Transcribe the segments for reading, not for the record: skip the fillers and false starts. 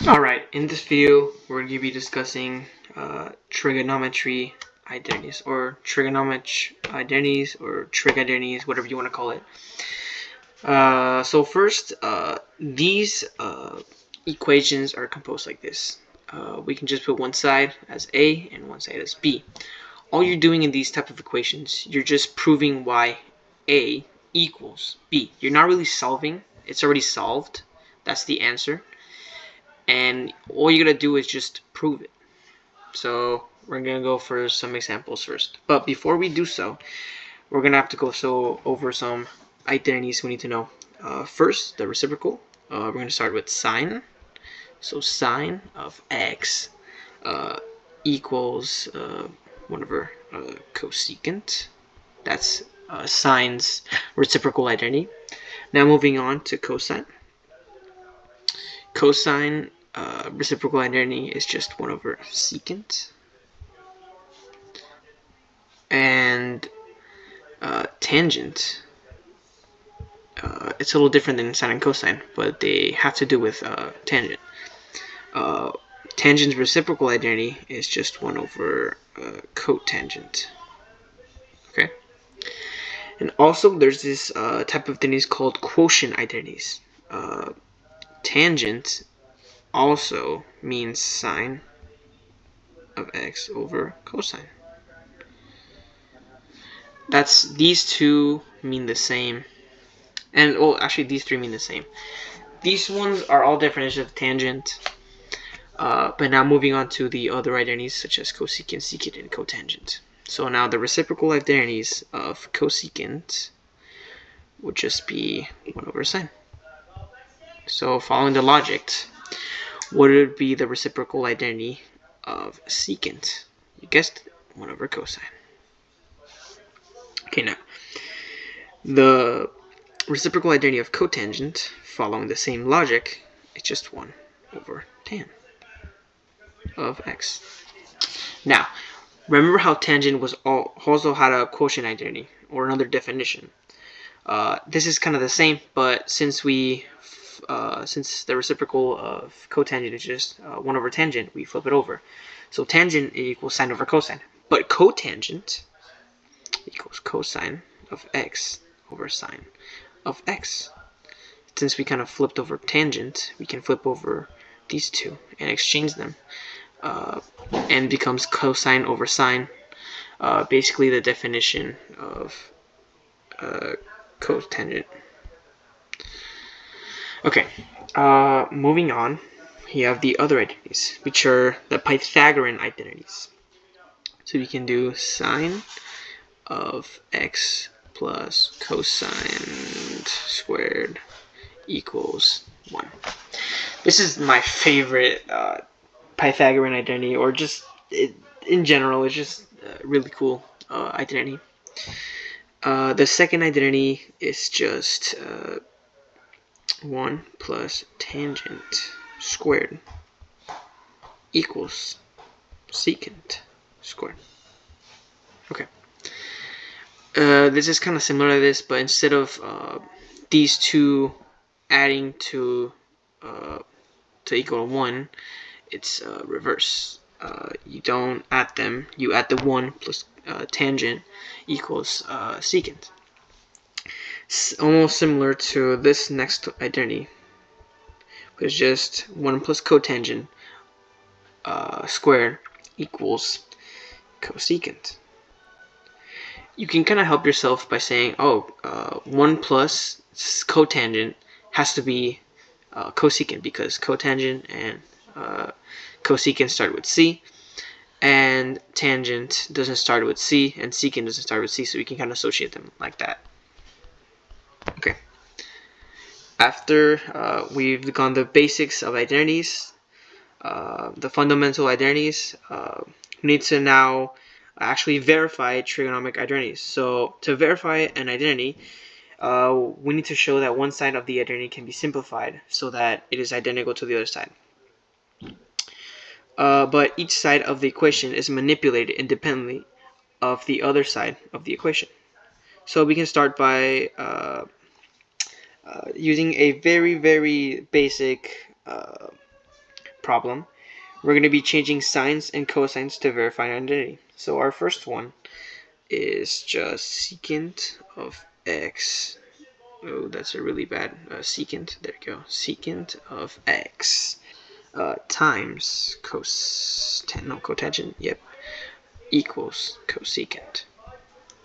Alright, in this video we're going to be discussing trigonometry identities, or trigonometric identities, or trig identities, whatever you want to call it. So first, these equations are composed like this. We can just put one side as A and one side as B. All you're doing in these type of equations, you're just proving why A equals B. You're not really solving, it's already solved. That's the answer. And all you're gonna do is just prove it. So we're gonna go for some examples first. But before we do so, we're gonna have to go over some identities we need to know. First, the reciprocal. We're gonna start with sine. So sine of x equals 1 over cosecant. That's sine's reciprocal identity. Now moving on to cosine. Cosine reciprocal identity is just 1 over secant. And tangent, it's a little different than sine and cosine, but they have to do with tangent. Tangent's reciprocal identity is just 1 over cotangent. Okay. And also there's this type of identities called quotient identities. Tangent also means sine of x over cosine. These two mean the same, and well, actually these three mean the same. These ones are all definitions of tangent. But now moving on to the other identities such as cosecant, secant, and cotangent. So now the reciprocal identities of cosecant would just be 1 over sine. So following the logic, what would be the reciprocal identity of secant? You guessed it, 1 over cosine. Okay, now the reciprocal identity of cotangent, following the same logic, is just 1 over tan of x. Now, remember how tangent was also had a quotient identity, or another definition. This is kind of the same, but since the reciprocal of cotangent is just 1 over tangent, we flip it over. So tangent equals sine over cosine, but cotangent equals cosine of x over sine of x. Since we kind of flipped over tangent, we can flip over these two and exchange them, and becomes cosine over sine. Basically the definition of cotangent. Okay, moving on, you have the other identities, which are the Pythagorean identities. So we can do sine of x plus cosine squared equals 1. This is my favorite Pythagorean identity, or just in general, it's just really cool identity. The second identity is just 1 plus tangent squared equals secant squared. Okay. This is kind of similar to this, but instead of these two adding to equal to 1, it's reverse. You don't add them, you add the 1 plus tangent equals secant. It's almost similar to this next identity, but it's just 1 plus cotangent squared equals cosecant. You can kind of help yourself by saying, 1 plus cotangent has to be cosecant, because cotangent and cosecant start with C, and tangent doesn't start with C, and secant doesn't start with C, so we can kind of associate them like that. Okay. After we've gone the basics of identities, the fundamental identities, we need to now actually verify trigonometric identities. So to verify an identity, we need to show that one side of the identity can be simplified so that it is identical to the other side. But each side of the equation is manipulated independently of the other side of the equation. So we can start by using a very, very basic problem, we're going to be changing sines and cosines to verify an identity. So our first one is just secant of x. Oh, that's a really bad secant. There you go. Secant of x times cotangent. Yep. Equals cosecant.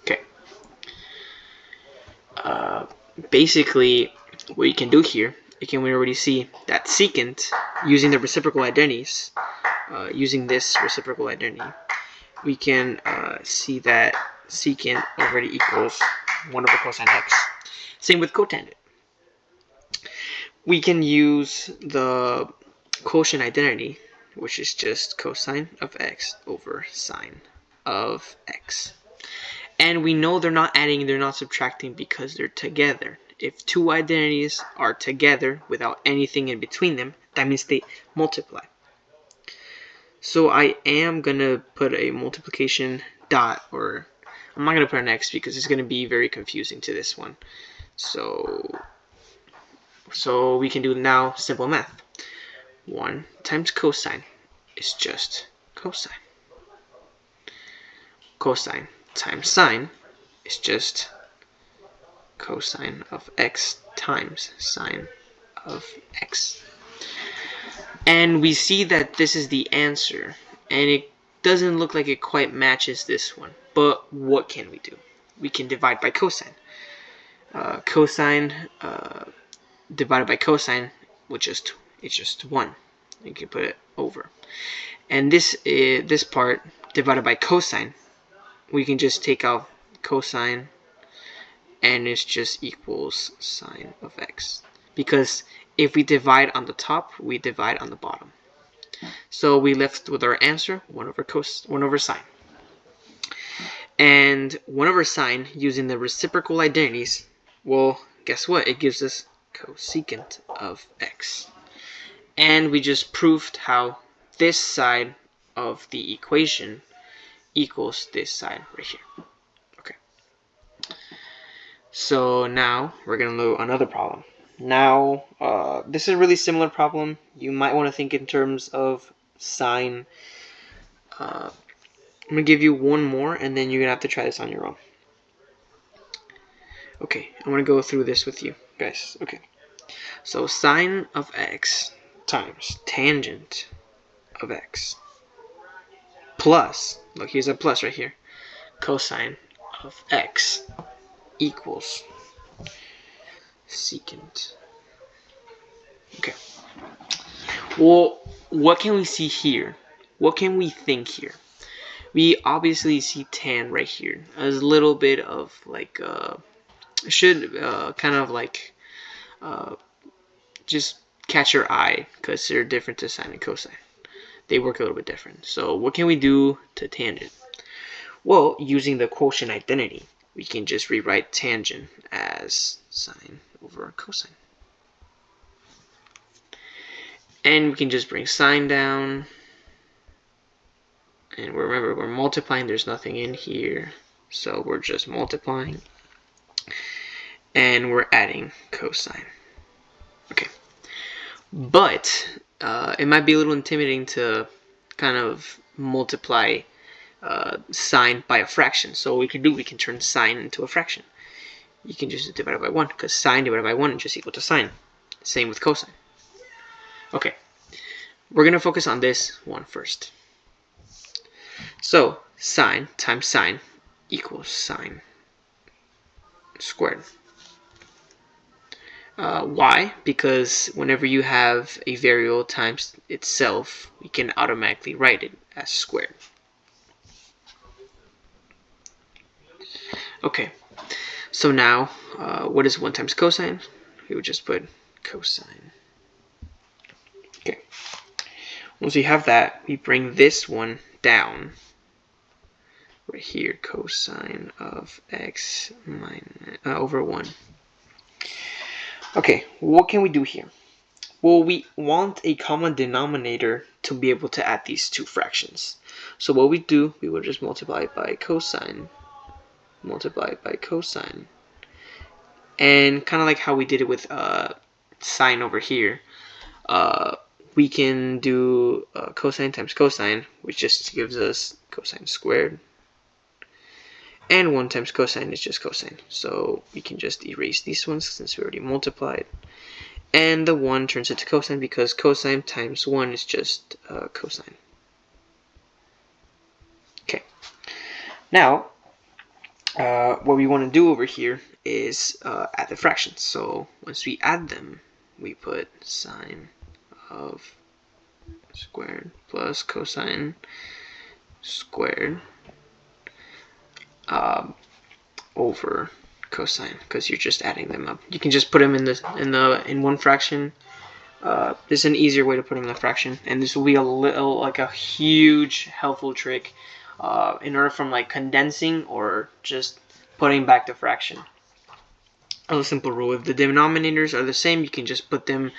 Okay. Basically, what you can do here, we already see that secant, using the reciprocal identities, using this reciprocal identity, we can see that secant already equals 1 over cosine x. Same with cotangent. We can use the quotient identity, which is just cosine of x over sine of x. And we know they're not adding, they're not subtracting because they're together. If two identities are together without anything in between them, that means they multiply. So I am going to put a multiplication dot, or I'm not going to put an x because it's going to be very confusing to this one. So we can do now simple math. 1 times cosine is just cosine. Cosine times sine is just cosine of x times sine of x. And we see that this is the answer, and it doesn't look like it quite matches this one. But what can we do? We can divide by cosine. Cosine divided by cosine, it's just 1. You can put it over. And this part divided by cosine, we can just take out cosine, and it just equals sine of x. Because if we divide on the top, we divide on the bottom. So we left with our answer 1 over sine. And 1 over sine, using the reciprocal identities, well, guess what? It gives us cosecant of x. And we just proved how this side of the equation equals this side right here. Okay. So now we're going to do another problem. Now, this is a really similar problem. You might want to think in terms of sine. I'm going to give you one more, and then you're going to have to try this on your own. Okay, I'm going to go through this with you guys. Okay. So sine of x times tangent of x plus, look, here's a plus right here, cosine of x equals secant. Okay. Well, what can we see here? What can we think here? We obviously see tan right here as a little bit of like kind of like just catch your eye, because they're different to sine and cosine. They work a little bit different. So what can we do to tangent? Well, using the quotient identity, we can just rewrite tangent as sine over cosine. And we can just bring sine down. And remember, we're multiplying. There's nothing in here. So we're just multiplying. And we're adding cosine. Okay. But it might be a little intimidating to kind of multiply sine by a fraction. So what we can do, we can turn sine into a fraction. You can just divide it by 1, because sine divided by 1 is just equal to sine. Same with cosine. Okay, we're going to focus on this one first. So sine times sine equals sine squared. Why? Because whenever you have a variable times itself, we can automatically write it as squared. Okay, so now what is 1 times cosine? We would just put cosine. Okay, once we have that, we bring this one down right here, cosine of x minus over 1. Okay, what can we do here? Well, we want a common denominator to be able to add these two fractions. So what we do, we will just multiply by cosine, and kind of like how we did it with sine over here, we can do cosine times cosine, which just gives us cosine squared. And 1 times cosine is just cosine. So we can just erase these ones since we already multiplied. And the 1 turns into cosine because cosine times 1 is just cosine. Okay. Now, what we want to do over here is add the fractions. So once we add them, we put sine of squared plus cosine squared over cosine, because you're just adding them up. You can just put them in one fraction. There's an easier way to put them in a fraction, and this will be a huge helpful trick in order from like condensing or just putting back the fraction. A simple rule: if the denominators are the same, you can just put them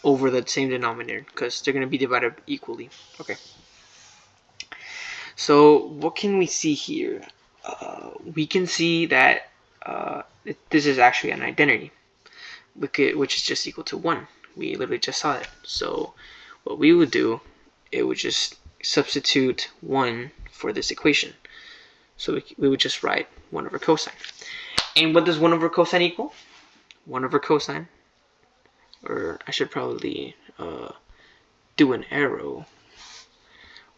over the same denominator because they're going to be divided equally. Okay. So what can we see here? We can see that this is actually an identity, which is just equal to 1. We literally just saw it. So what we would do, it would just substitute 1 for this equation. So we would just write 1 over cosine. And what does 1 over cosine equal? 1 over cosine, or I should probably do an arrow.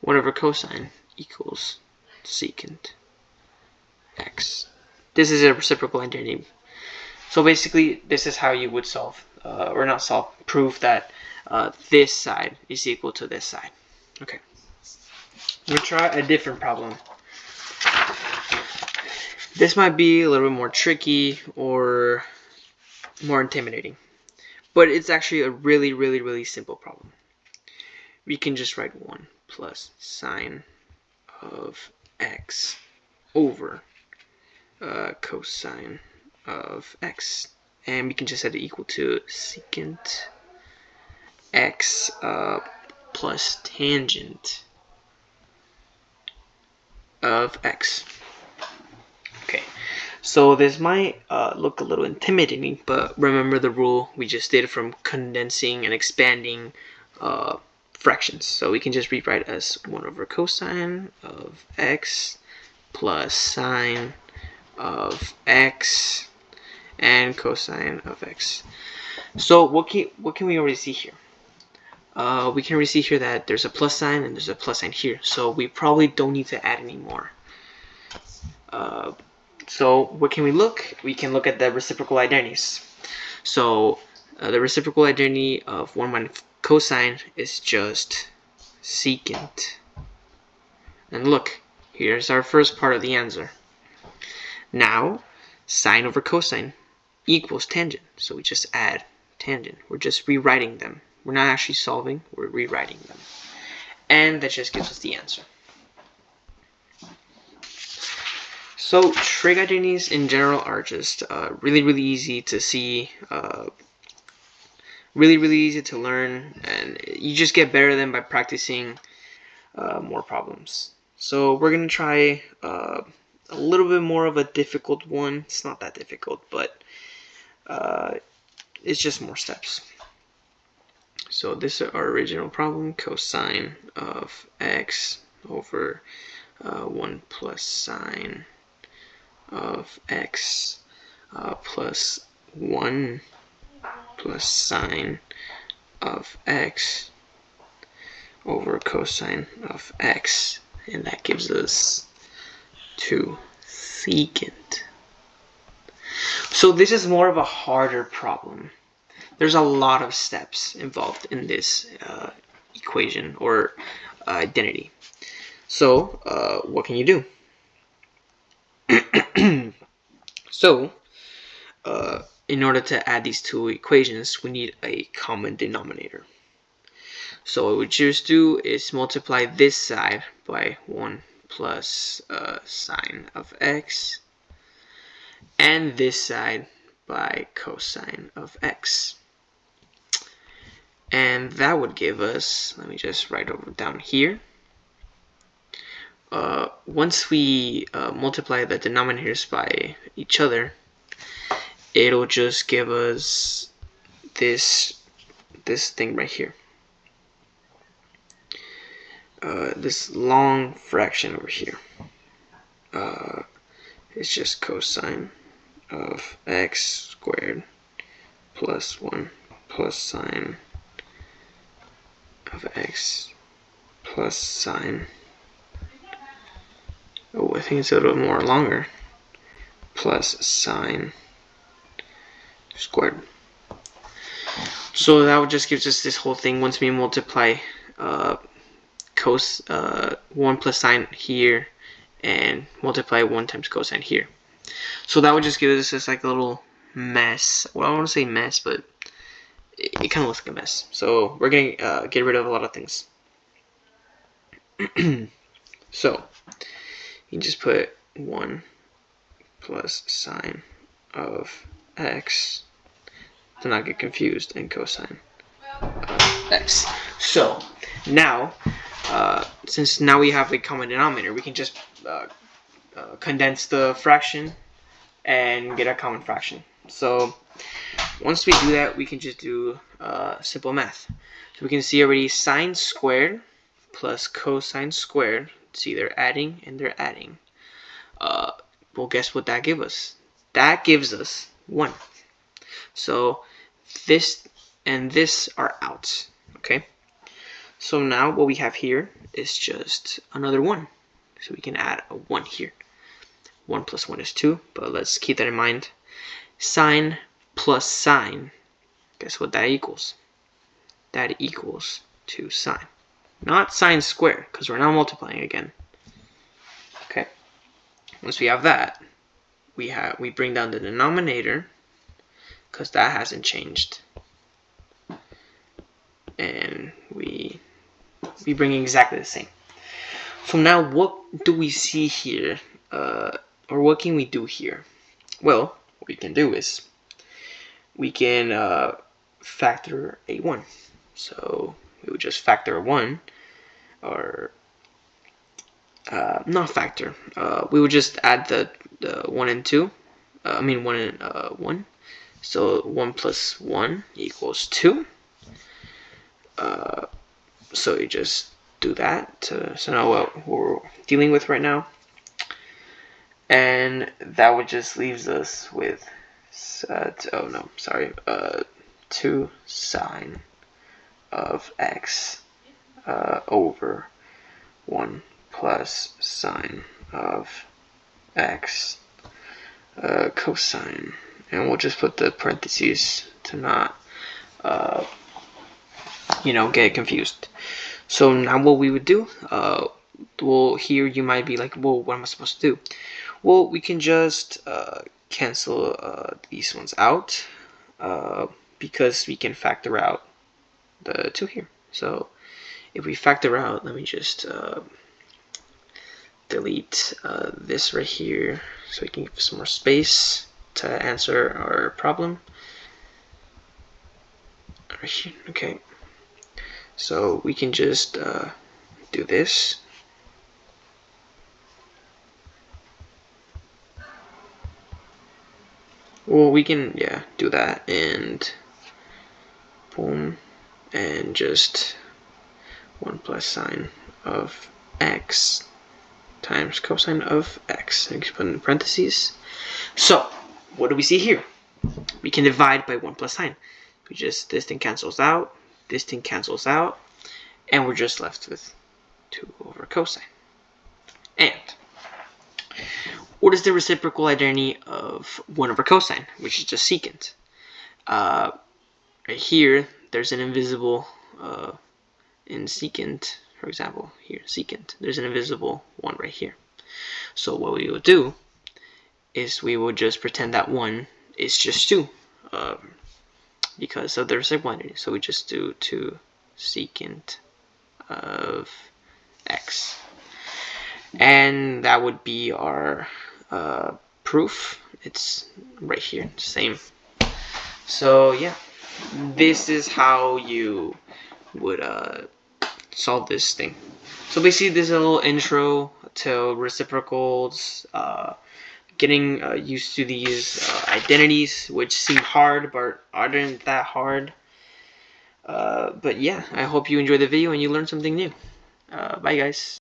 1 over cosine equals secant x. This is a reciprocal identity. So basically, this is how you would solve, or not solve, prove that this side is equal to this side. Okay. We'll try a different problem. This might be a little bit more tricky or more intimidating, but it's actually a really, really, really simple problem. We can just write 1 plus sine of x over cosine of x, and we can just set it equal to secant x plus tangent of x. Okay, so this might look a little intimidating, but remember the rule we just did from condensing and expanding fractions. So we can just rewrite as 1 over cosine of x plus sine of x and cosine of x. So what can we already see here? We can already see here that there's a plus sign and there's a plus sign here. So we probably don't need to add any more. So what can we look? We can look at the reciprocal identities. So the reciprocal identity of 1 minus cosine is just secant. And look, here's our first part of the answer. Now, sine over cosine equals tangent. So we just add tangent. We're just rewriting them. We're not actually solving, we're rewriting them. And that just gives us the answer. So trig identities in general are just really, really easy to see, really, really easy to learn, and you just get better at them by practicing more problems. So we're going to try a little bit more of a difficult one. It's not that difficult, but it's just more steps. So this is our original problem: cosine of x over 1 plus sine of x plus 1 plus sine of x over cosine of x, and that gives us 2 secant. So this is more of a harder problem. There's a lot of steps involved in this equation or identity. So what can you do? So in order to add these two equations, we need a common denominator. So what we choose to do is multiply this side by 1 plus sine of x, and this side by cosine of x. And that would give us, let me just write over down here. Once we multiply the denominators by each other, it'll just give us this thing right here. this long fraction over here. It's just cosine of x squared plus 1 plus sine of x plus sine. Oh, I think it's a little more longer. Plus sine squared. So that would just gives us this whole thing once we multiply 1 plus sine here and multiply 1 times cosine here. So that would just give us this like a little mess. Well, I don't want to say mess, but it kind of looks like a mess. So we're going to get rid of a lot of things. So you just put 1 plus sine of x to not get confused and cosine of x. So now, since now we have a common denominator, we can just condense the fraction and get a common fraction. So once we do that, we can just do simple math. So we can see already sine squared plus cosine squared. See, they're adding and they're adding. Well, guess what that gives us? That gives us 1. So this and this are out. Okay. So now what we have here is just another 1. So we can add a 1 here. 1 plus 1 is 2, but let's keep that in mind. Sine plus sine, guess what that equals? That equals 2 sine. Not sine squared, because we're now multiplying again. Okay. Once we have that, we bring down the denominator, because that hasn't changed. And we bring exactly the same. So now what do we see here? Or what can we do here? Well, what we can do is we can factor a 1. So we would just factor a 1, or not factor. We would just add the 1 and 2. 1 and 1. So 1 plus 1 equals 2. So you just do that to know what we're dealing with right now. And that would just leaves us with 2 sine of x over 1 plus sine of x cosine. And we'll just put the parentheses to not get confused. So now what we would do, well, here you might be like, well, what am I supposed to do? Well, we can just cancel these ones out because we can factor out the 2 here. So if we factor out, let me just delete this right here so we can give some more space to answer our problem. Right here. Okay. So we can just do this. Well, we can, do that, and boom, and just 1 plus sine of x times cosine of x. And you can put in parentheses. So, what do we see here? We can divide by 1 plus sine. This thing cancels out, this thing cancels out, and we're just left with 2 over cosine. And what is the reciprocal identity of 1 over cosine, which is just secant? Right here, there's an invisible in secant, for example, here, secant. There's an invisible 1 right here. So what we would do is we would just pretend that 1 is just 2 because of the reciprocal identity. So we just do 2 secant of x. And that would be our proof. It's right here, same. So yeah, this is how you would solve this thing. So basically, this is a little intro to reciprocals, getting used to these identities, which seem hard but aren't that hard. But yeah, I hope you enjoyed the video and you learned something new. Bye guys.